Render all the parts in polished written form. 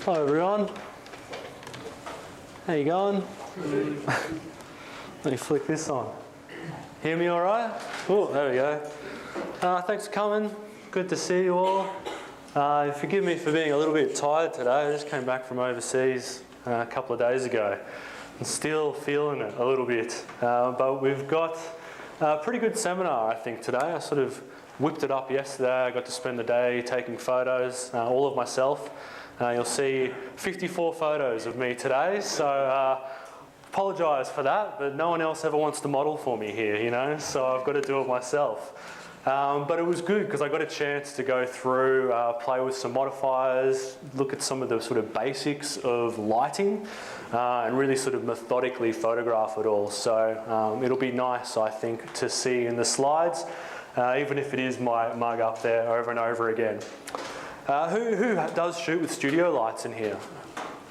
Hello everyone. How you going? Let me flick this on. Hear me all right? Oh, there we go. Thanks for coming. Good to see you all. Forgive me for being a little bit tired today. I just came back from overseas a couple of days ago. I'm still feeling it a little bit. But we've got a pretty good seminar, I think, today. I sort of whipped it up yesterday. I got to spend the day taking photos, all of myself. You'll see 54 photos of me today, so apologise for that, but no one else ever wants to model for me here, you know, so I've got to do it myself. But it was good because I got a chance to go through, play with some modifiers, look at some of the sort of basics of lighting, and really sort of methodically photograph it all. So it'll be nice, I think, to see in the slides, even if it is my mug up there over and over again. Who does shoot with studio lights in here?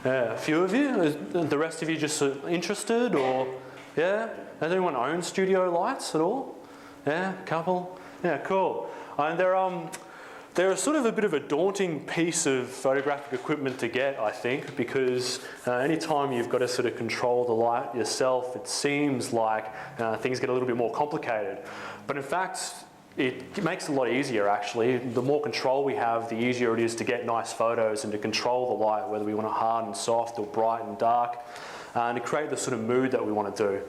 Yeah, a few of you? Is the rest of you just interested, or yeah? Does anyone own studio lights at all? Yeah, a couple? Yeah, cool. And they're sort of a bit of a daunting piece of photographic equipment to get, I think, because anytime you've got to sort of control the light yourself, it seems like things get a little bit more complicated. But in fact, it makes it a lot easier, actually. The more control we have, the easier it is to get nice photos and to control the light, whether we want it hard and soft or bright and dark, and to create the sort of mood that we want to do.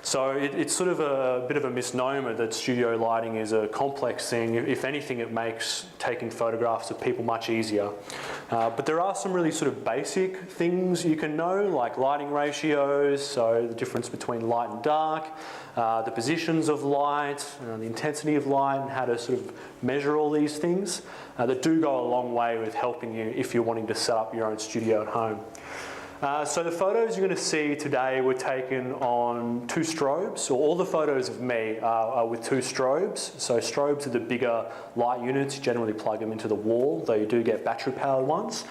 So it's sort of a bit of a misnomer that studio lighting is a complex thing. If anything, it makes taking photographs of people much easier. But there are some really sort of basic things you can know, like lighting ratios, so the difference between light and dark, the positions of light, the intensity of light, and how to sort of measure all these things that do go a long way with helping you if you're wanting to set up your own studio at home. So the photos you're going to see today were taken on 2 strobes. So all the photos of me are with 2 strobes. So strobes are the bigger light units. You generally plug them into the wall, though you do get battery-powered ones.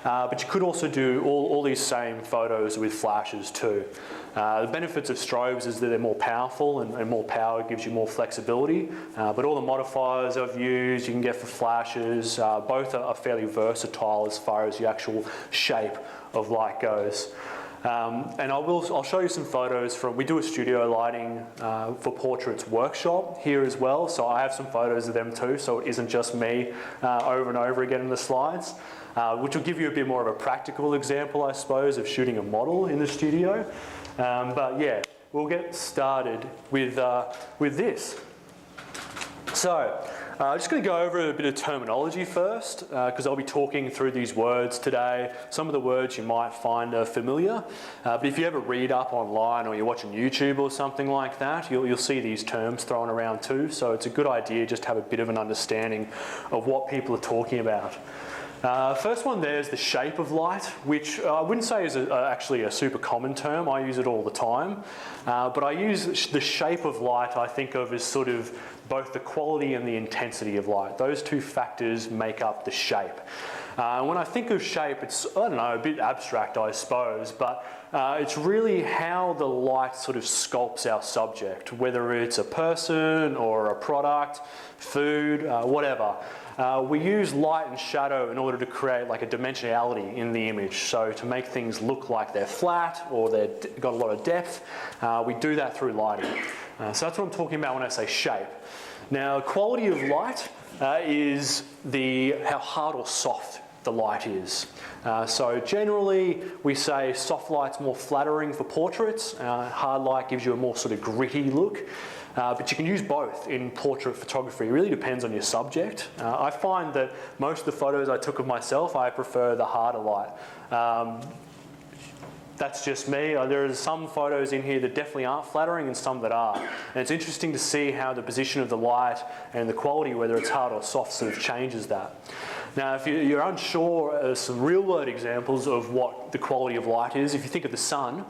But you could also do all these same photos with flashes too. The benefits of strobes is that they're more powerful, and more power gives you more flexibility. But all the modifiers I've used, you can get for flashes. Both are fairly versatile as far as the actual shape of light goes. And I'll show you some photos from, we do a studio lighting for portraits workshop here as well, so I have some photos of them too, so it isn't just me over and over again in the slides, which will give you a bit more of a practical example, I suppose, of shooting a model in the studio. But yeah, we'll get started with this. So, I'm just going to go over a bit of terminology first, because I'll be talking through these words today. Some of the words you might find are familiar, but if you ever read up online or you're watching YouTube or something like that, you'll see these terms thrown around too, so it's a good idea just to have a bit of an understanding of what people are talking about. First one there is the shape of light, which I wouldn't say is actually a super common term. I use it all the time. But I use the shape of light, I think of as sort of both the quality and the intensity of light. Those 2 factors make up the shape. When I think of shape, it's, I don't know, a bit abstract, I suppose, but it's really how the light sort of sculpts our subject, whether it's a person or a product, food, whatever. We use light and shadow in order to create like a dimensionality in the image. So to make things look like they're flat or they've got a lot of depth, we do that through lighting. So that's what I'm talking about when I say shape. Now, quality of light is how hard or soft the light is. So generally we say soft light's more flattering for portraits, hard light gives you a more sort of gritty look. But you can use both in portrait photography. It really depends on your subject. I find that most of the photos I took of myself, I prefer the harder light. That's just me. There are some photos in here that definitely aren't flattering and some that are. And it's interesting to see how the position of the light and the quality, whether it's hard or soft, sort of changes that. Now, if you're unsure, some real-world examples of what the quality of light is, if you think of the sun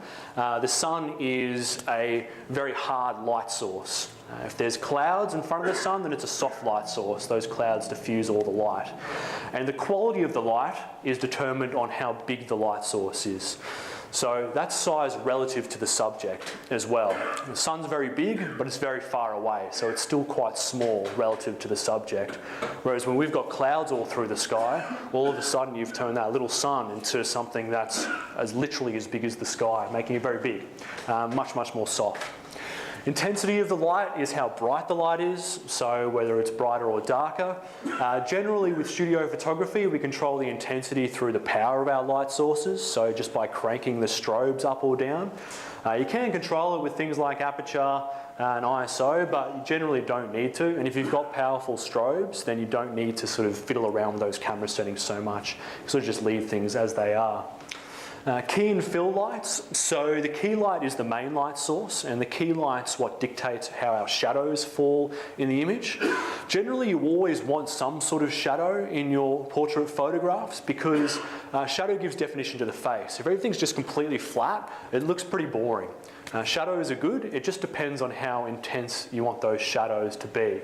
is a very hard light source. If there's clouds in front of the sun, then it's a soft light source. Those clouds diffuse all the light. And the quality of the light is determined on how big the light source is. So that's size relative to the subject as well. The sun's very big, but it's very far away, so it's still quite small relative to the subject. Whereas when we've got clouds all through the sky, all of a sudden you've turned that little sun into something that's literally as big as the sky, making it very big, much, much more soft. Intensity of the light is how bright the light is, so whether it's brighter or darker. Generally with studio photography, we control the intensity through the power of our light sources, so just by cranking the strobes up or down. You can control it with things like aperture and ISO, but you generally don't need to. And if you've got powerful strobes, then you don't need to sort of fiddle around with those camera settings so much. You sort of just leave things as they are. Key and fill lights. So the key light is the main light source, and the key light's what dictates how our shadows fall in the image. Generally, you always want some sort of shadow in your portrait photographs because shadow gives definition to the face. If everything's just completely flat, it looks pretty boring. Shadows are good, it just depends on how intense you want those shadows to be.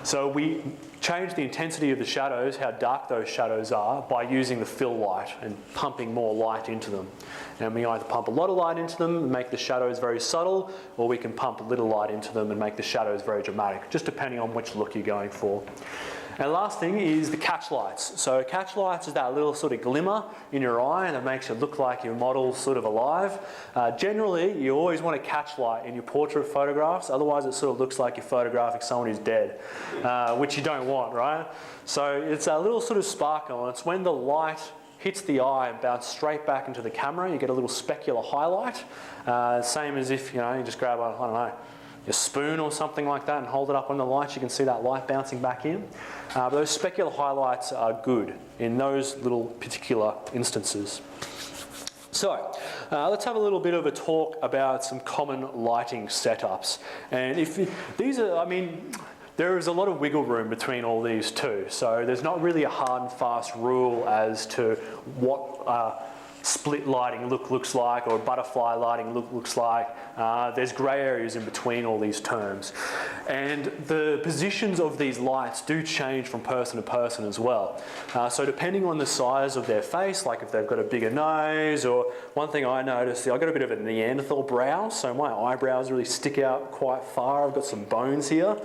So we change the intensity of the shadows, how dark those shadows are, by using the fill light and pumping more light into them. And we either pump a lot of light into them and make the shadows very subtle, or we can pump a little light into them and make the shadows very dramatic, just depending on which look you're going for. And last thing is the catch lights. So catch lights is that little sort of glimmer in your eye and it makes it look like your model's sort of alive. Generally, you always want a catch light in your portrait photographs, otherwise it sort of looks like you're photographing someone who's dead, which you don't want, right? So it's a little sort of sparkle, and it's when the light hits the eye and bounces straight back into the camera, you get a little specular highlight. Same as if, you just grab I don't know, a spoon or something like that and hold it up on the light, you can see that light bouncing back in. But those specular highlights are good in those little particular instances. So let's have a little bit of a talk about some common lighting setups. And there is a lot of wiggle room between all these two. So there's not really a hard and fast rule as to what split lighting looks like, or butterfly lighting looks like. There's grey areas in between all these terms. And the positions of these lights do change from person to person as well. So depending on the size of their face, like if they've got a bigger nose, or one thing I noticed, I've got a bit of a Neanderthal brow, so my eyebrows really stick out quite far. I've got some bones here.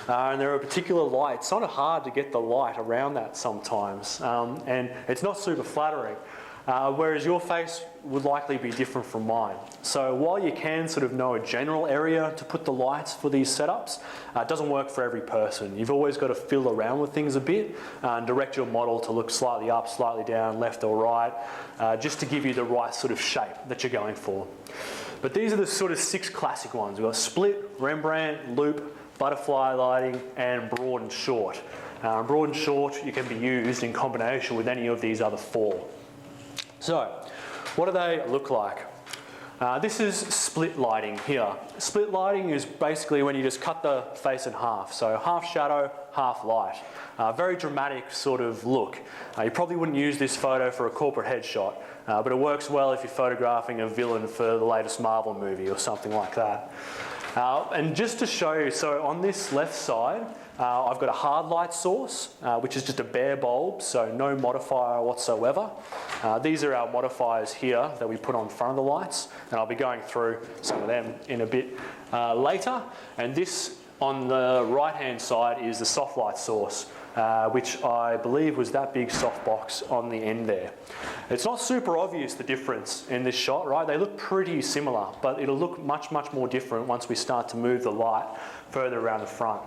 And there are particular lights. It's sort of hard to get the light around that sometimes. And it's not super flattering. Whereas your face would likely be different from mine. So while you can sort of know a general area to put the lights for these setups, it doesn't work for every person. You've always got to fiddle around with things a bit and direct your model to look slightly up, slightly down, left or right, just to give you the right sort of shape that you're going for. But these are the sort of 6 classic ones. We've got split, Rembrandt, loop, butterfly lighting, and broad and short. Broad and short, you can be used in combination with any of these other 4. So, what do they look like? This is split lighting here. Split lighting is basically when you just cut the face in half. So half shadow, half light. Very dramatic sort of look. You probably wouldn't use this photo for a corporate headshot, but it works well if you're photographing a villain for the latest Marvel movie or something like that. And just to show you, so on this left side, I've got a hard light source, which is just a bare bulb, so no modifier whatsoever. These are our modifiers here that we put on front of the lights, and I'll be going through some of them in a bit later. And this on the right-hand side is the soft light source, which I believe was that big softbox on the end there. It's not super obvious the difference in this shot, right? They look pretty similar, but it'll look much, much more different once we start to move the light further around the front.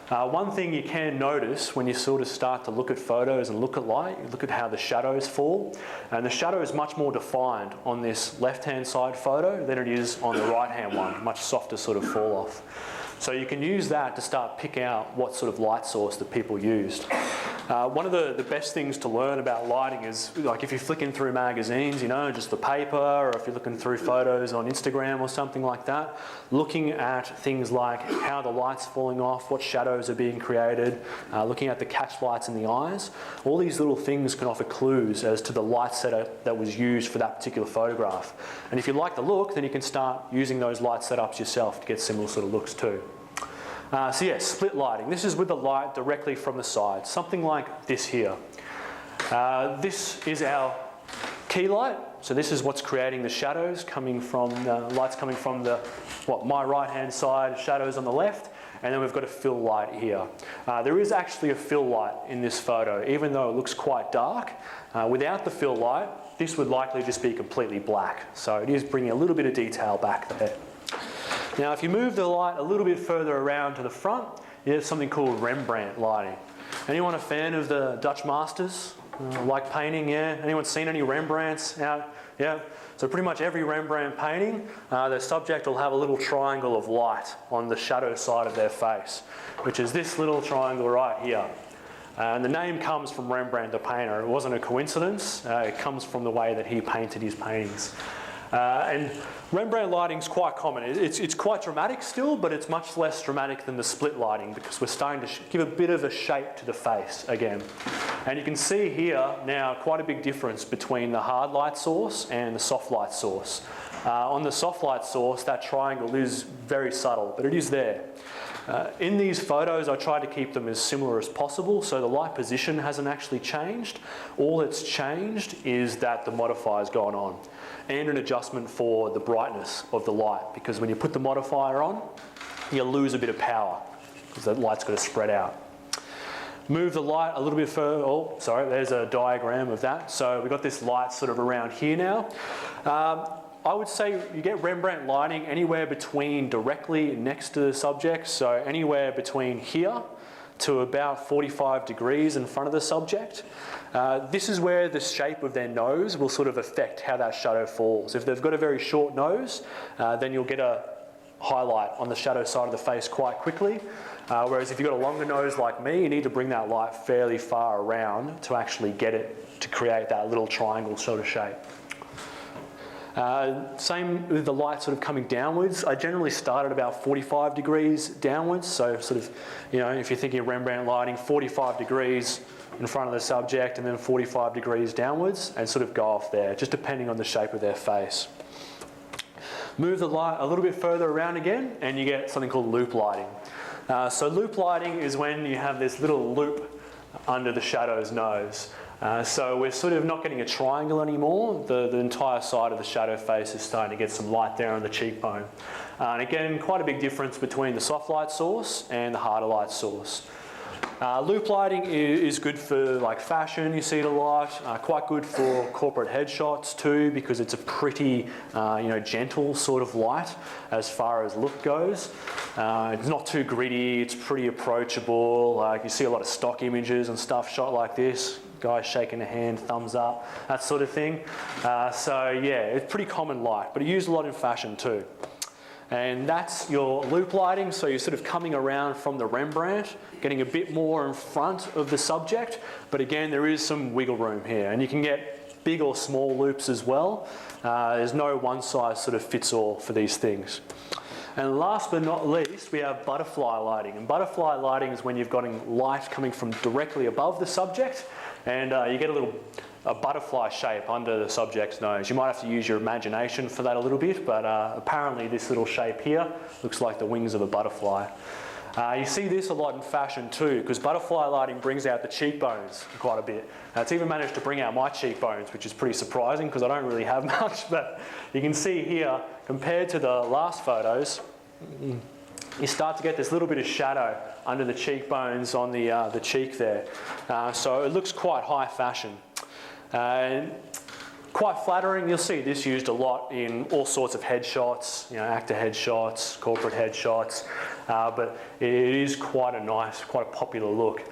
One thing you can notice when you sort of start to look at photos and look at light, you look at how the shadows fall. And the shadow is much more defined on this left-hand side photo than it is on the right-hand one, much softer sort of fall off. So you can use that to start picking out what sort of light source that people used. One of the best things to learn about lighting is, like if you're flicking through magazines, just the paper, or if you're looking through photos on Instagram or something like that, looking at things like how the light's falling off, what shadows are being created, looking at the catch lights in the eyes. All these little things can offer clues as to the light setup that was used for that particular photograph. And if you like the look, then you can start using those light setups yourself to get similar sort of looks too. So yeah, split lighting. This is with the light directly from the side, something like this here. This is our key light. So this is what's creating the shadows coming from lights coming from my right hand side, shadows on the left, and then we've got a fill light here. There is actually a fill light in this photo, even though it looks quite dark. Without the fill light, this would likely just be completely black. So it is bringing a little bit of detail back there. Now, if you move the light a little bit further around to the front, you have something called Rembrandt lighting. Anyone a fan of the Dutch masters? Like painting, yeah? Anyone seen any Rembrandts out? Yeah? So pretty much every Rembrandt painting, the subject will have a little triangle of light on the shadow side of their face, which is this little triangle right here. And the name comes from Rembrandt the painter. It wasn't a coincidence. It comes from the way that he painted his paintings. And Rembrandt lighting is quite common. It's quite dramatic still, but it's much less dramatic than the split lighting because we're starting to give a bit of a shape to the face again. And you can see here now quite a big difference between the hard light source and the soft light source. On the soft light source, that triangle is very subtle, but it is there. In these photos, I try to keep them as similar as possible, so the light position hasn't actually changed. All that's changed is that the modifier's gone on, and an adjustment for the brightness of the light, because when you put the modifier on, you lose a bit of power, because the light's got to spread out. Move the light a little bit further. Oh, sorry, there's a diagram of that. So we've got this light sort of around here now. I would say you get Rembrandt lighting anywhere between directly next to the subject, so anywhere between here to about 45 degrees in front of the subject. This is where the shape of their nose will sort of affect how that shadow falls. If they've got a very short nose, then you'll get a highlight on the shadow side of the face quite quickly. Whereas if you've got a longer nose like me, you need to bring that light fairly far around to actually get it to create that little triangle sort of shape. Same with the light sort of coming downwards. I generally start at about 45 degrees downwards. So sort of, if you're thinking of Rembrandt lighting, 45 degrees in front of the subject and then 45 degrees downwards and sort of go off there, just depending on the shape of their face. Move the light a little bit further around again and you get something called loop lighting. So loop lighting is when you have this little loop under the shadow's nose. So we're sort of not getting a triangle anymore. The entire side of the shadow face is starting to get some light there on the cheekbone. And again, quite a big difference between the soft light source and the harder light source. Loop lighting is good for like fashion, you see it a lot. Quite good for corporate headshots too, because it's a pretty gentle sort of light as far as look goes. It's not too gritty, it's pretty approachable. You see a lot of stock images and stuff shot like this. Guys shaking a hand, thumbs up, that sort of thing. So yeah, it's pretty common light, but it's used a lot in fashion too. And that's your loop lighting, so you're sort of coming around from the Rembrandt, getting a bit more in front of the subject, but again, there is some wiggle room here, and you can get big or small loops as well. There's no one size sort of fits all for these things. And last but not least, we have butterfly lighting. And butterfly lighting is when you've got light coming from directly above the subject, and you get a butterfly shape under the subject's nose. You might have to use your imagination for that a little bit, but apparently this little shape here looks like the wings of a butterfly. You see this a lot in fashion too, because butterfly lighting brings out the cheekbones quite a bit. It's even managed to bring out my cheekbones, which is pretty surprising because I don't really have much, but you can see here, compared to the last photos, you start to get this little bit of shadow under the cheekbones on the cheek there. So it looks quite high fashion. Quite flattering. You'll see this used a lot in all sorts of headshots, actor headshots, corporate headshots, but it is quite a nice, quite a popular look.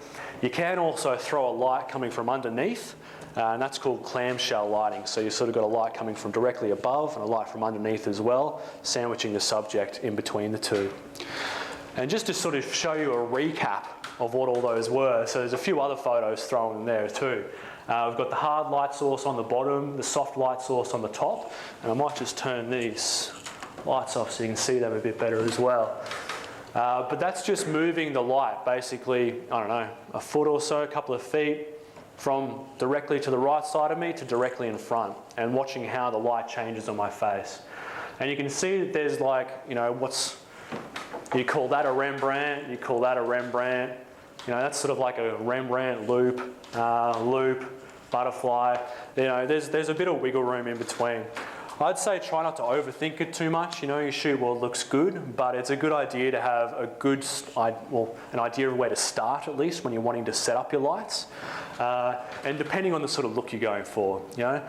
You can also throw a light coming from underneath, and that's called clamshell lighting. So you've sort of got a light coming from directly above and a light from underneath as well, sandwiching the subject in between the two. And just to sort of show you a recap of what all those were, so there's a few other photos thrown in there too. We've got the hard light source on the bottom, the soft light source on the top, and I might just turn these lights off so you can see them a bit better as well. But that's just moving the light basically, I don't know, a foot or so, a couple of feet, from directly to the right side of me to directly in front, and watching how the light changes on my face. And you can see that there's like, you call that a Rembrandt, you call that a Rembrandt. That's sort of like a Rembrandt loop, butterfly. You know, there's a bit of wiggle room in between. I'd say try not to overthink it too much. You know, you shoot what looks good, but it's a good idea to have a good, an idea of where to start at least when you're wanting to set up your lights. And depending on the sort of look you're going for, you know,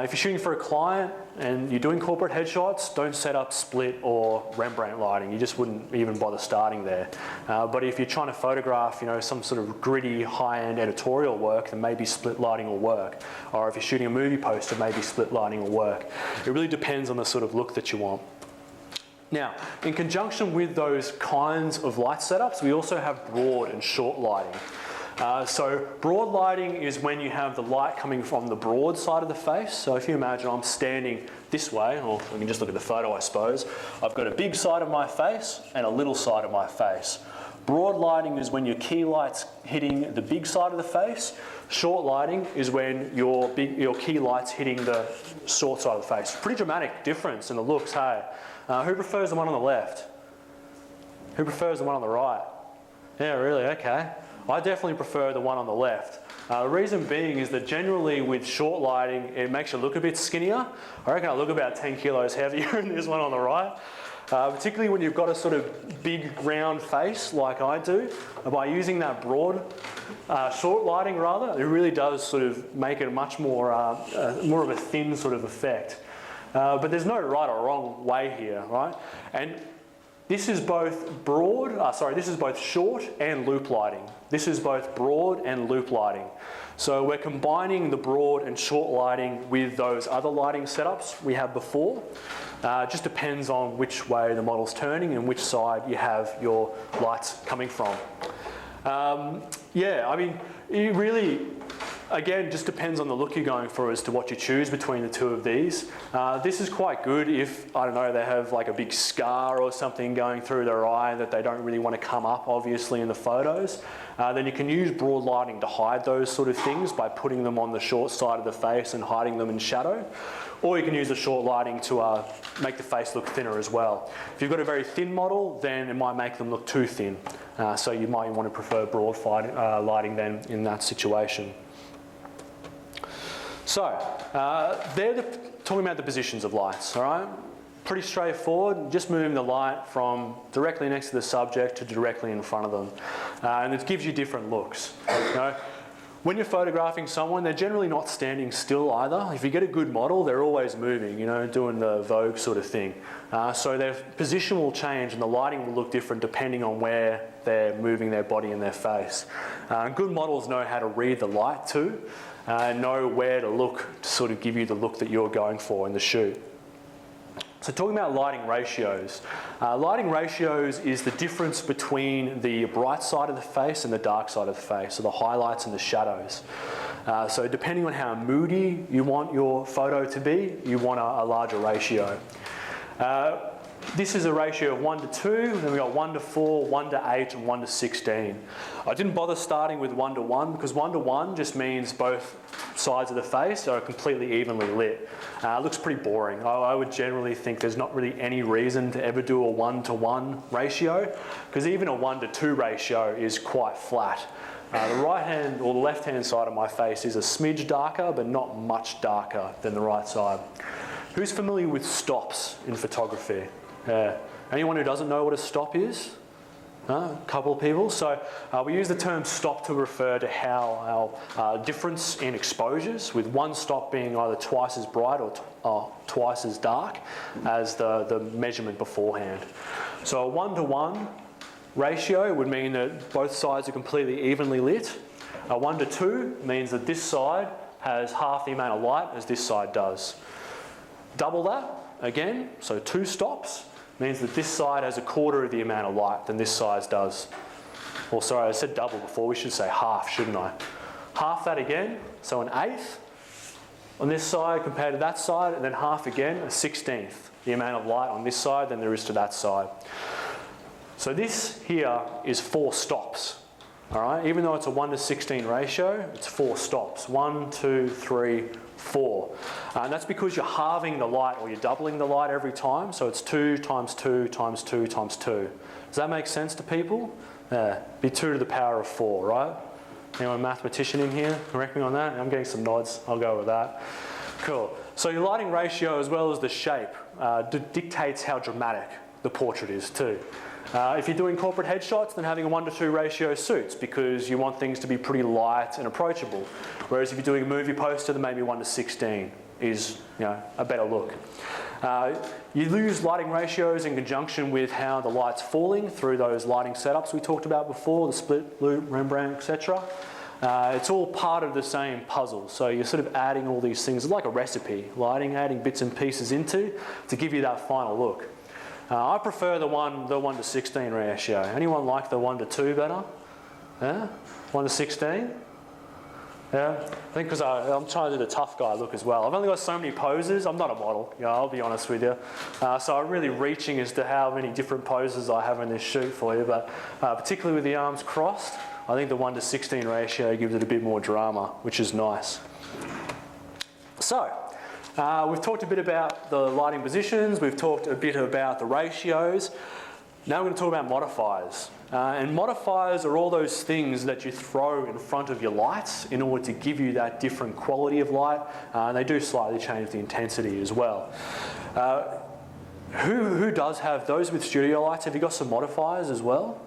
if you're shooting for a client and you're doing corporate headshots, don't set up split or Rembrandt lighting. You just wouldn't even bother starting there. But if you're trying to photograph, you know, some sort of gritty, high-end editorial work, then maybe split lighting will work. Or if you're shooting a movie poster, maybe split lighting will work. It really depends on the sort of look that you want. Now, in conjunction with those kinds of light setups, we also have broad and short lighting. So broad lighting is when you have the light coming from the broad side of the face. So if you imagine I'm standing this way, or we can just look at the photo I suppose, I've got a big side of my face and a little side of my face. Broad lighting is when your key light's hitting the big side of the face. Short lighting is when your key light's hitting the short side of the face. Pretty dramatic difference in the looks, hey? Who prefers the one on the left? Who prefers the one on the right? Yeah, really, okay. I definitely prefer the one on the left. The reason being is that generally with short lighting, it makes you look a bit skinnier. I reckon I look about 10 kilos heavier in this one on the right. Particularly when you've got a sort of big round face like I do. By using that broad, short lighting rather, it really does sort of make it a much more, more of a thin sort of effect. But there's no right or wrong way here, right? And this is both this is both short and loop lighting. This is both broad and loop lighting. So we're combining the broad and short lighting with those other lighting setups we had before. Just depends on which way the model's turning and which side you have your lights coming from. Yeah, I mean, it really, again, just depends on the look you're going for as to what you choose between the two of these. This is quite good if, I don't know, they have like a big scar or something going through their eye that they don't really want to come up, obviously, in the photos. Then you can use broad lighting to hide those sort of things by putting them on the short side of the face and hiding them in shadow. Or you can use the short lighting to make the face look thinner as well. If you've got a very thin model, then it might make them look too thin. So you might want to prefer broad lighting then in that situation. So, they're talking about the positions of lights, all right? Pretty straightforward, just moving the light from directly next to the subject to directly in front of them. And it gives you different looks. You know? When you're photographing someone, they're generally not standing still either. If you get a good model, they're always moving, you know, doing the Vogue sort of thing. So their position will change and the lighting will look different depending on where they're moving their body and their face. Good models know how to read the light too, know where to look to sort of give you the look that you're going for in the shoot. So talking about lighting ratios. Lighting ratios is the difference between the bright side of the face and the dark side of the face, so the highlights and the shadows. So depending on how moody you want your photo to be, you want a larger ratio. This is a ratio of 1 to 2, then we've got 1 to 4, 1 to 8 and 1 to 16. I didn't bother starting with 1 to 1 because 1 to 1 just means both sides of the face are completely evenly lit. It looks pretty boring. I would generally think there's not really any reason to ever do a 1 to 1 ratio because even a 1 to 2 ratio is quite flat. The right hand or the left hand side of my face is a smidge darker but not much darker than the right side. Who's familiar with stops in photography? Anyone who doesn't know what a stop is? A couple of people. So we use the term stop to refer to how our difference in exposures, with one stop being either twice as bright or twice as dark as the measurement beforehand. So a 1 to 1 ratio would mean that both sides are completely evenly lit. A 1 to 2 means that this side has half the amount of light as this side does. Double that again, so 2 stops, means that this side has a quarter of the amount of light than this side does. Or sorry, I said double before, we should say half, shouldn't I? Half that again, so an eighth on this side compared to that side, and then half again, a 16th, the amount of light on this side than there is to that side. So this here is 4 stops. All right, even though it's a 1 to 16 ratio, it's 4 stops. 1, 2, 3, 4. And that's because you're halving the light or you're doubling the light every time. So it's 2 times 2 times 2 times 2. Does that make sense to people? Be 2 to the power of 4, right? Anyone a mathematician in here? Correct me on that. I'm getting some nods. I'll go with that. Cool. So your lighting ratio as well as the shape dictates how dramatic the portrait is too. If you're doing corporate headshots, then having a 1:2 ratio suits because you want things to be pretty light and approachable. Whereas if you're doing a movie poster, then maybe 1:16 is a better look. You use lighting ratios in conjunction with how the light's falling through those lighting setups we talked about before, the split loop, Rembrandt, etc. It's all part of the same puzzle. So you're sort of adding all these things, like a recipe, adding bits and pieces into to give you that final look. I prefer the 1:16 ratio. Anyone like the 1:2 better? Yeah? 1:16? Yeah? I think because I'm trying to do the tough guy look as well. I've only got so many poses. I'm not a model, I'll be honest with you. So I'm really reaching as to how many different poses I have in this shoot for you. But particularly with the arms crossed, I think the 1:16 ratio gives it a bit more drama, which is nice. So, we've talked a bit about the lighting positions, we've talked a bit about the ratios. Now we're going to talk about modifiers. And modifiers are all those things that you throw in front of your lights in order to give you that different quality of light. And they do slightly change the intensity as well. Who does have those with studio lights? Have you got some modifiers as well?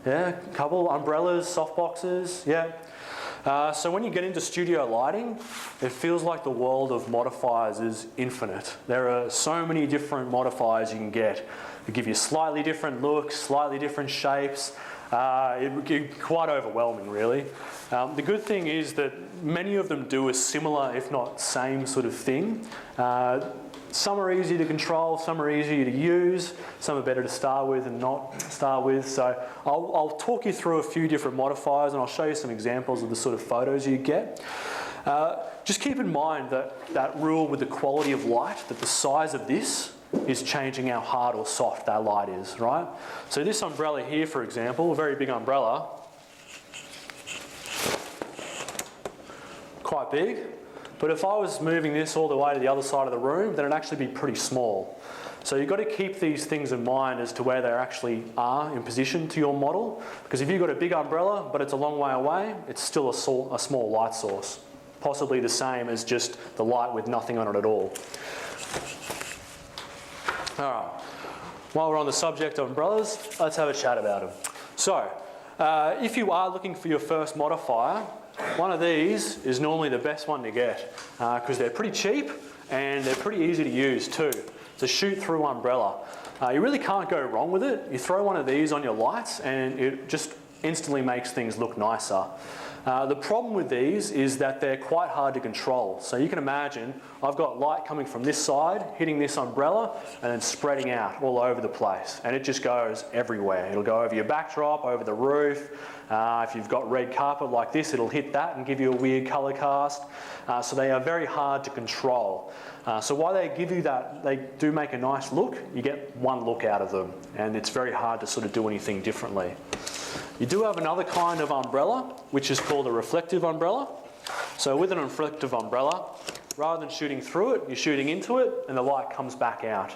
Yeah, a couple, umbrellas, softboxes, yeah. So when you get into studio lighting, it feels like the world of modifiers is infinite. There are so many different modifiers you can get. They give you slightly different looks, slightly different shapes. It's quite overwhelming, really. The good thing is that many of them do a similar, if not same sort of thing. Some are easy to control, some are easier to use, some are better to start with and not start with. So I'll talk you through a few different modifiers and I'll show you some examples of the sort of photos you get. Just keep in mind that rule with the quality of light, that the size of this is changing how hard or soft that light is, right? So this umbrella here, for example, a very big umbrella, quite big. But if I was moving this all the way to the other side of the room, then it'd actually be pretty small. So you've got to keep these things in mind as to where they actually are in position to your model. Because if you've got a big umbrella, but it's a long way away, it's still a small light source. Possibly the same as just the light with nothing on it at all. All right. While we're on the subject of umbrellas, let's have a chat about them. So, if you are looking for your first modifier, one of these is normally the best one to get because they're pretty cheap and they're pretty easy to use too. It's a shoot-through umbrella. You really can't go wrong with it. You throw one of these on your lights and it just instantly makes things look nicer. The problem with these is that they're quite hard to control. So you can imagine I've got light coming from this side, hitting this umbrella, and then spreading out all over the place. And it just goes everywhere. It'll go over your backdrop, over the roof. If you've got red carpet like this, it'll hit that and give you a weird colour cast. So they are very hard to control. So while they give you that, they do make a nice look, you get one look out of them. And it's very hard to sort of do anything differently. You do have another kind of umbrella, which is called a reflective umbrella. So with an reflective umbrella, rather than shooting through it, you're shooting into it and the light comes back out.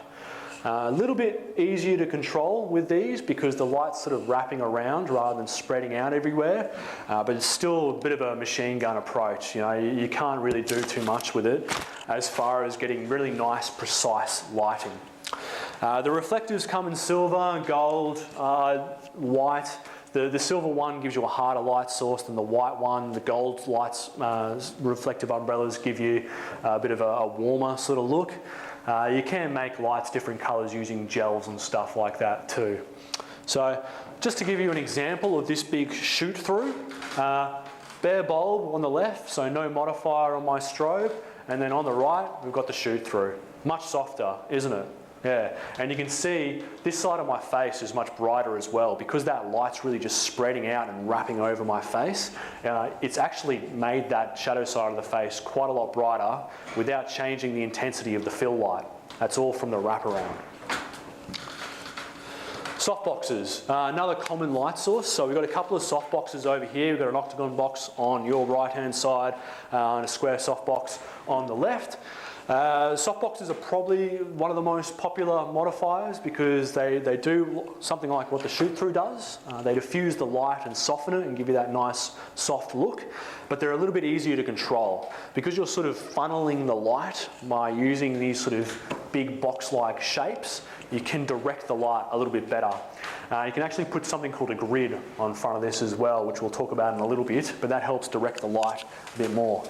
A little bit easier to control with these because the light's sort of wrapping around rather than spreading out everywhere, but it's still a bit of a machine gun approach. You can't really do too much with it as far as getting really nice, precise lighting. The reflectives come in silver, gold, white. The silver one gives you a harder light source than the white one. The gold lights, reflective umbrellas give you a bit of a warmer sort of look. You can make lights different colours using gels and stuff like that too. So just to give you an example of this big shoot through, bare bulb on the left, so no modifier on my strobe, and then on the right we've got the shoot through. Much softer, isn't it? Yeah, and you can see this side of my face is much brighter as well because that light's really just spreading out and wrapping over my face. It's actually made that shadow side of the face quite a lot brighter without changing the intensity of the fill light. That's all from the wraparound. Softboxes, another common light source. So we've got a couple of softboxes over here. We've got an octagon box on your right-hand side and a square softbox on the left. Softboxes are probably one of the most popular modifiers because they do something like what the shoot-through does. They diffuse the light and soften it and give you that nice soft look, but they're a little bit easier to control. Because you're sort of funneling the light by using these sort of big box-like shapes, you can direct the light a little bit better. You can actually put something called a grid on front of this as well, which we'll talk about in a little bit, but that helps direct the light a bit more.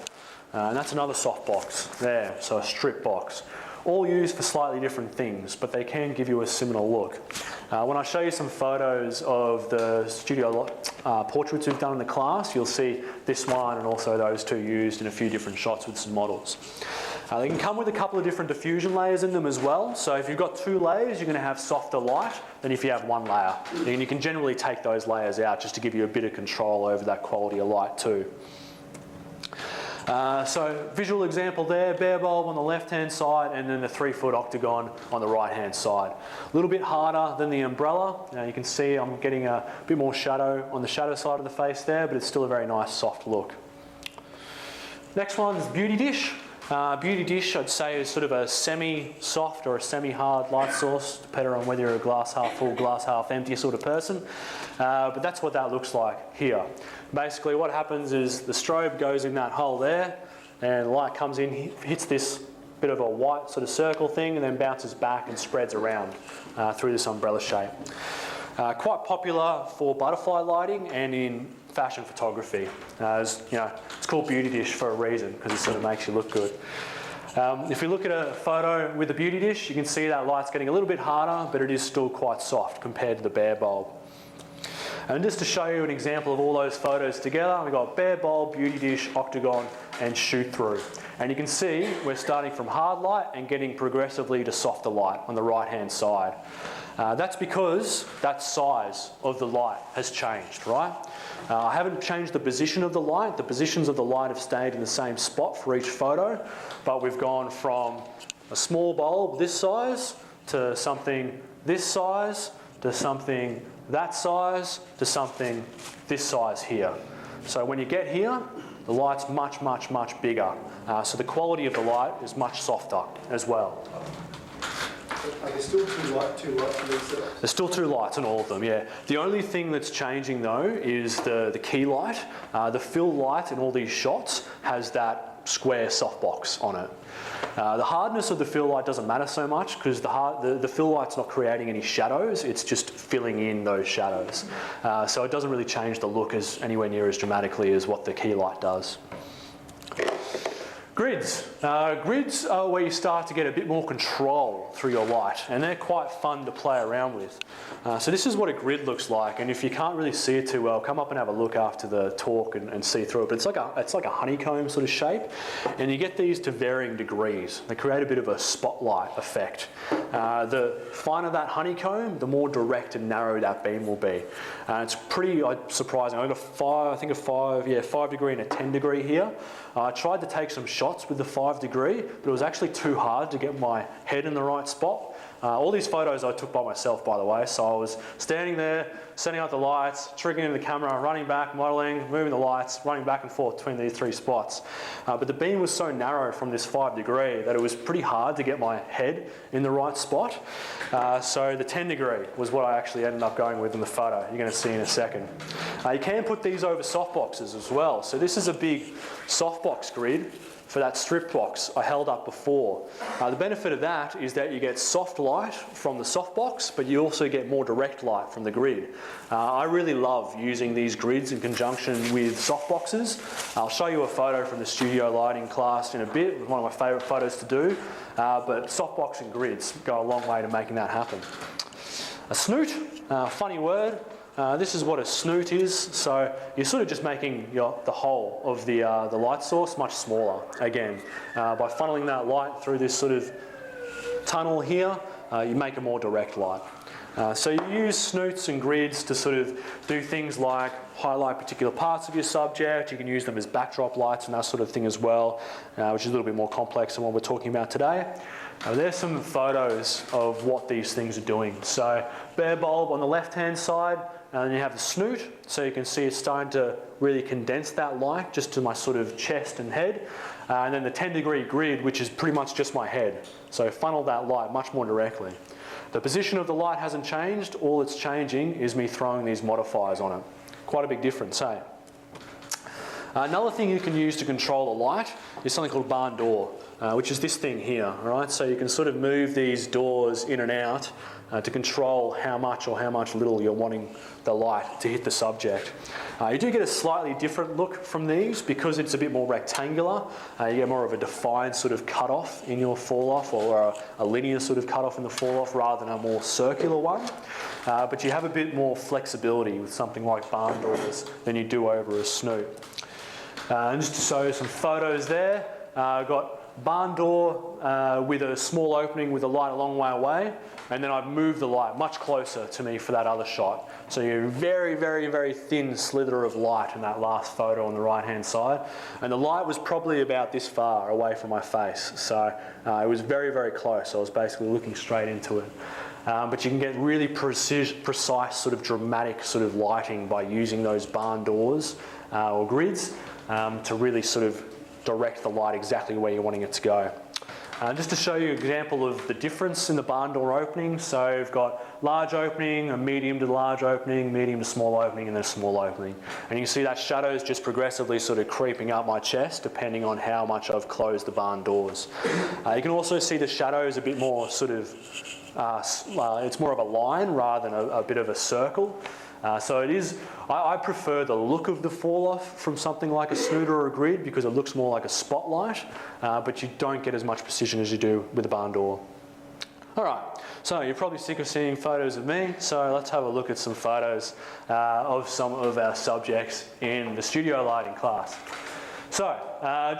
And that's another softbox there, so a strip box. All used for slightly different things, but they can give you a similar look. When I show you some photos of the studio portraits we've done in the class, you'll see this one and also those two used in a few different shots with some models. They can come with a couple of different diffusion layers in them as well. So if you've got 2 layers, you're going to have softer light than if you have 1 layer. And you can generally take those layers out just to give you a bit of control over that quality of light too. So visual example there, bare bulb on the left-hand side and then the 3-foot octagon on the right-hand side. A little bit harder than the umbrella. You can see I'm getting a bit more shadow on the shadow side of the face there, but it's still a very nice soft look. Next one is beauty dish. Beauty dish, I'd say, is sort of a semi-soft or a semi-hard light source, depending on whether you're a glass half full, glass half empty sort of person. But that's what that looks like here. Basically, what happens is the strobe goes in that hole there, and the light comes in, hits this bit of a white sort of circle thing, and then bounces back and spreads around through this umbrella shape. Quite popular for butterfly lighting and in fashion photography. As, you know, it's called beauty dish for a reason because it sort of makes you look good. If you look at a photo with the beauty dish, you can see that light's getting a little bit harder, but it is still quite soft compared to the bare bulb. And just to show you an example of all those photos together, we've got bare bulb, beauty dish, octagon, and shoot through. And you can see we're starting from hard light and getting progressively to softer light on the right-hand side. That's because that size of the light has changed, right? I haven't changed the position of the light. The positions of the light have stayed in the same spot for each photo, but we've gone from a small bulb this size to something this size to something that size to something this size here. So when you get here, the light's much, much, much bigger. So the quality of the light is much softer as well. Are there still two lights in these setups? There's still 2 lights in all of them, yeah. The only thing that's changing though is the key light. The fill light in all these shots has that square softbox on it. The hardness of the fill light doesn't matter so much because the fill light's not creating any shadows, it's just filling in those shadows. So it doesn't really change the look anywhere near as dramatically as what the key light does. Grids. Grids are where you start to get a bit more control through your light, and they're quite fun to play around with. So this is what a grid looks like, and if you can't really see it too well, come up and have a look after the talk and see through it. But it's like a honeycomb sort of shape, and you get these to varying degrees. They create a bit of a spotlight effect. The finer that honeycomb, the more direct and narrow that beam will be. It's pretty surprising. I got a 5 degree and a 10 degree here. I tried to take some shots with the 5 degree, but it was actually too hard to get my head in the right spot. All these photos I took by myself, by the way, so I was standing there, setting up the lights, triggering the camera, running back, modelling, moving the lights, running back and forth between these 3 spots. But the beam was so narrow from this 5 degree that it was pretty hard to get my head in the right spot. So the 10 degree was what I actually ended up going with in the photo you're going to see in a second. You can put these over softboxes as well. So this is a big softbox grid for that strip box I held up before. The benefit of that is that you get soft light from the softbox, but you also get more direct light from the grid. I really love using these grids in conjunction with softboxes. I'll show you a photo from the studio lighting class in a bit. It's one of my favourite photos to do, but softbox and grids go a long way to making that happen. A snoot, funny word. This is what a snoot is. So you're sort of just making the whole of the light source much smaller. Again, by funneling that light through this sort of tunnel here, you make a more direct light. So you use snoots and grids to sort of do things like highlight particular parts of your subject. You can use them as backdrop lights and that sort of thing as well, which is a little bit more complex than what we're talking about today. There's some photos of what these things are doing. So bare bulb on the left-hand side, and then you have the snoot, so you can see it's starting to really condense that light just to my sort of chest and head. And then the 10-degree grid, which is pretty much just my head. So funnel that light much more directly. The position of the light hasn't changed. All it's changing is me throwing these modifiers on it. Quite a big difference, eh? Another thing you can use to control the light is something called barn door, which is this thing here, all right? So you can sort of move these doors in and out to control how much or how much little you're wanting the light to hit the subject. You do get a slightly different look from these because it's a bit more rectangular. You get more of a defined sort of cut-off in your fall-off, or a linear sort of cut-off in the fall-off rather than a more circular one. But you have a bit more flexibility with something like barn doors than you do over a snoot. And just to show you some photos there, I've got barn door with a small opening with the light a long way away, and then I've moved the light much closer to me for that other shot. So you're very, very, very thin slither of light in that last photo on the right-hand side. And the light was probably about this far away from my face. So it was very, very close. I was basically looking straight into it. But you can get really precise sort of dramatic sort of lighting by using those barn doors or grids to really sort of direct the light exactly where you're wanting it to go. Just to show you an example of the difference in the barn door opening. So you've got large opening, a medium to large opening, medium to small opening, and then a small opening. And you can see that shadow is just progressively sort of creeping up my chest depending on how much I've closed the barn doors. You can also see the shadow is a bit more sort of, it's more of a line rather than a bit of a circle. So it is, I prefer the look of the fall-off from something like a snoot or a grid because it looks more like a spotlight, but you don't get as much precision as you do with a barn door. All right, so you're probably sick of seeing photos of me, so let's have a look at some photos of some of our subjects in the studio lighting class. So,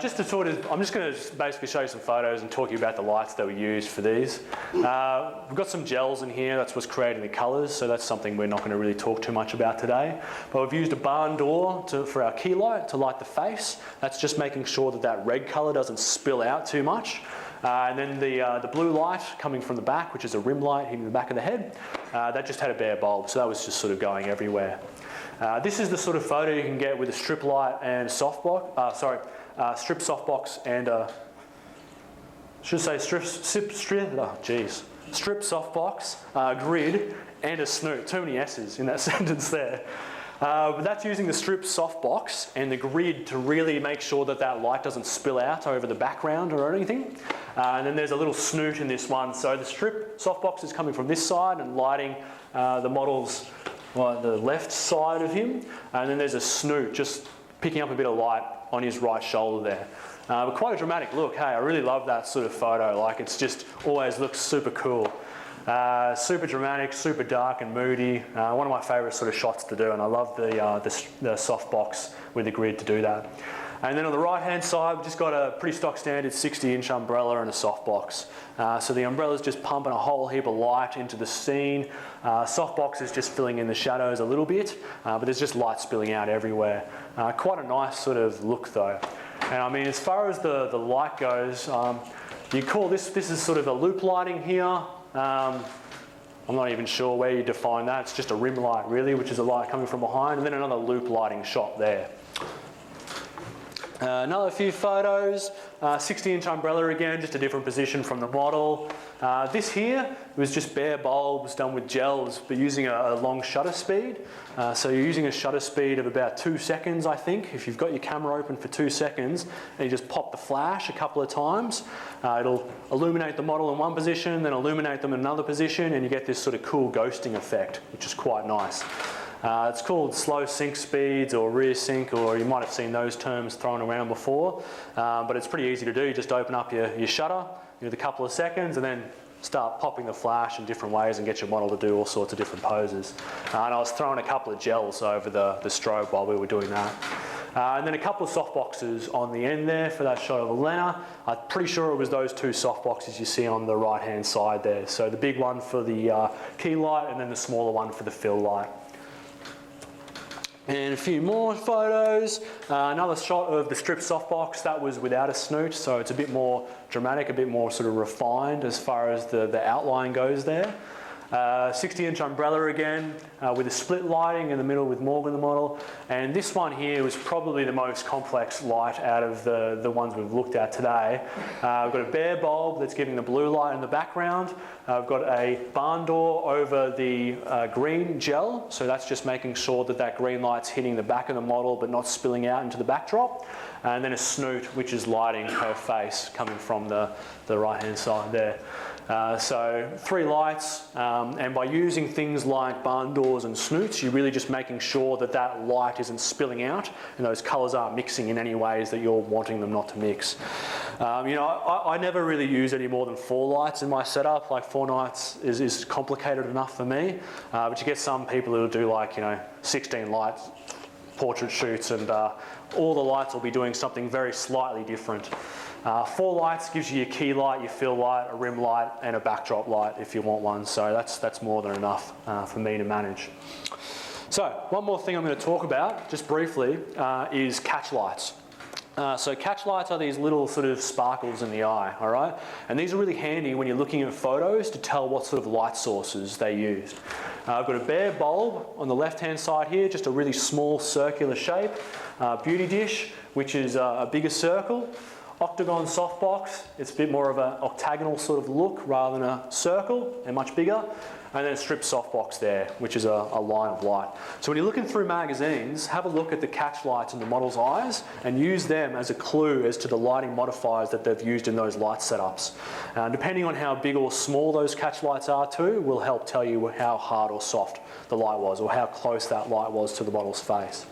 just to sort of, I'm just going to basically show you some photos and talk to you about the lights that we used for these. We've got some gels in here, that's what's creating the colours, so that's something we're not going to really talk too much about today. But we've used a barn door for our key light to light the face. That's just making sure that that red colour doesn't spill out too much. And then the blue light coming from the back, which is a rim light hitting the back of the head, that just had a bare bulb, so that was just sort of going everywhere. This is the sort of photo you can get with a strip light and softbox. Strip softbox and strip softbox, grid, and a snoot. Too many S's in that sentence there. But that's using the strip softbox and the grid to really make sure that that light doesn't spill out over the background or anything. And then there's a little snoot in this one. So the strip softbox is coming from this side and lighting the model's the left side of him, and then there's a snoot just picking up a bit of light on his right shoulder there. But quite a dramatic look. Hey, I really love that sort of photo. Like, it's just always looks super cool. Super dramatic, super dark and moody. One of my favourite sort of shots to do, and I love the softbox with the grid to do that. And then on the right-hand side, we've just got a pretty stock standard 60-inch umbrella and a softbox. So the umbrella's just pumping a whole heap of light into the scene. Softbox is just filling in the shadows a little bit, but there's just light spilling out everywhere. Quite a nice sort of look though. And I mean, as far as the light goes, you call this is sort of a loop lighting here. I'm not even sure where you define that. It's just a rim light really, which is a light coming from behind, and then another loop lighting shot there. Another few photos, 60-inch umbrella again, just a different position from the model. This here was just bare bulbs done with gels, but using a long shutter speed. So you're using a shutter speed of about 2 seconds, I think. If you've got your camera open for 2 seconds, and you just pop the flash a couple of times, it'll illuminate the model in one position, then illuminate them in another position, and you get this sort of cool ghosting effect, which is quite nice. It's called slow sync speeds or rear sync, or you might have seen those terms thrown around before, but it's pretty easy to do. You just open up your shutter with a couple of seconds and then start popping the flash in different ways and get your model to do all sorts of different poses. And I was throwing a couple of gels over the strobe while we were doing that. And then a couple of softboxes on the end there for that shot of Elena. I'm pretty sure it was those two softboxes you see on the right-hand side there. So the big one for the key light and then the smaller one for the fill light. And a few more photos. Another shot of the strip softbox. That was without a snoot, so it's a bit more dramatic, a bit more sort of refined as far as the outline goes there. 60-inch umbrella again with a split lighting in the middle with Morgan the model. And this one here was probably the most complex light out of the ones we've looked at today. We've got a bare bulb that's giving the blue light in the background. We've got a barn door over the green gel, so that's just making sure that that green light's hitting the back of the model but not spilling out into the backdrop. And then a snoot, which is lighting her face coming from the right-hand side there. So 3 lights, and by using things like barn doors and snoots, you're really just making sure that that light isn't spilling out and those colours aren't mixing in any ways that you're wanting them not to mix. You know, I never really use any more than 4 lights in my setup. Like 4 lights is complicated enough for me, but you get some people who do like, you know, 16 lights portrait shoots, and all the lights will be doing something very slightly different. 4 lights gives you your key light, your fill light, a rim light, and a backdrop light if you want one. So that's more than enough for me to manage. So one more thing I'm going to talk about, just briefly, is catch lights. So catch lights are these little sort of sparkles in the eye, all right? And these are really handy when you're looking at photos to tell what sort of light sources they used. I've got a bare bulb on the left-hand side here, just a really small circular shape. Beauty dish, which is a bigger circle. Octagon softbox, it's a bit more of an octagonal sort of look rather than a circle, and much bigger. And then a strip softbox there, which is a line of light. So when you're looking through magazines, have a look at the catch lights in the model's eyes and use them as a clue as to the lighting modifiers that they've used in those light setups. Depending on how big or small those catch lights are too, will help tell you how hard or soft the light was or how close that light was to the model's face.